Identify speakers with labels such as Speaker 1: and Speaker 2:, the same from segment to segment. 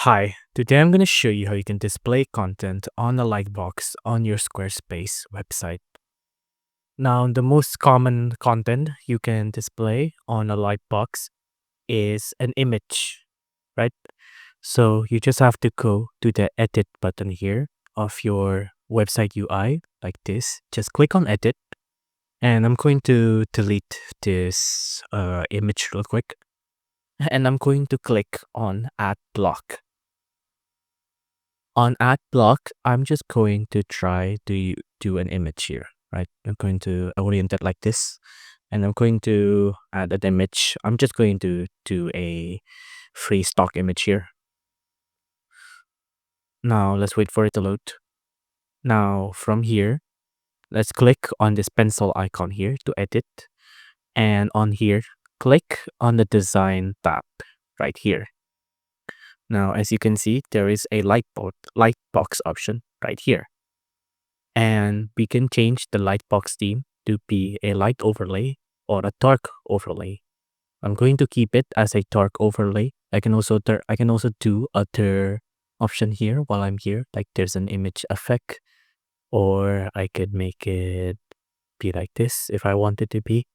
Speaker 1: Hi, today I'm going to show you how you can display content on a Lightbox on your Squarespace website. Now, the most common content you can display on a Lightbox is an image, right? So you just have to go to the edit button here of your website UI like this. Just click on edit, and I'm going to delete this image real quick. And I'm going to click on add block. On add block, I'm just going to try to do an image here, right? I'm going to orient it like this, and I'm going to add an image. I'm just going to do a free stock image here. Now let's wait for it to load. Now from here, let's click on this pencil icon here to edit. And on here, click on the design tab right here. Now, as you can see, there is a lightbox option right here. And we can change the lightbox theme to be a light overlay or a dark overlay. I'm going to keep it as a dark overlay. I can also do other option here while I'm here, like there's an image effect, or I could make it be like this if I want it to be.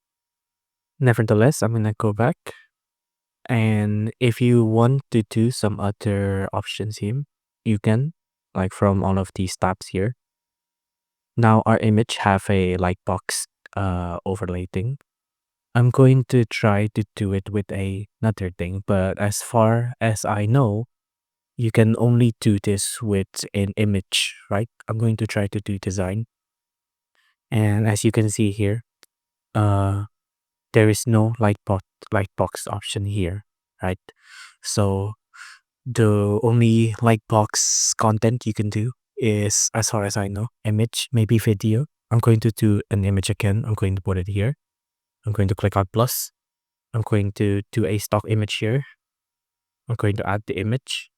Speaker 1: Nevertheless, I'm gonna go back, and if you want to do some other options here, you can, like from all of these tabs here. Now our image have a lightbox overlay thing. I'm going to try to do it with another thing, but as far as I know, you can only do this with an image, right? I'm going to try to do design. And as you can see here, uh, there is no lightbox option here, right? So the only lightbox content you can do is, as far as I know, image, maybe video. I'm going to do an image again. I'm going to put it here. I'm going to click on plus. I'm going to do a stock image here. I'm going to add the image.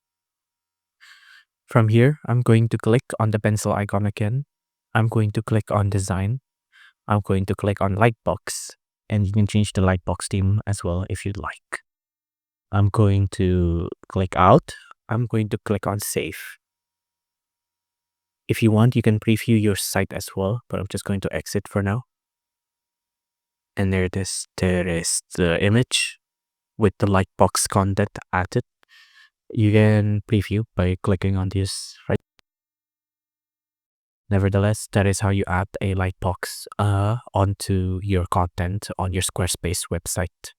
Speaker 1: From here, I'm going to click on the pencil icon again. I'm going to click on design. I'm going to click on lightbox, and you can change the lightbox theme as well if you'd like. I'm going to click out. I'm going to click on save. If you want, you can preview your site as well, but I'm just going to exit for now. And there it is. There is the image with the lightbox content added. You can preview by clicking on this, right? Nevertheless, that is how you add a lightbox onto your content on your Squarespace website.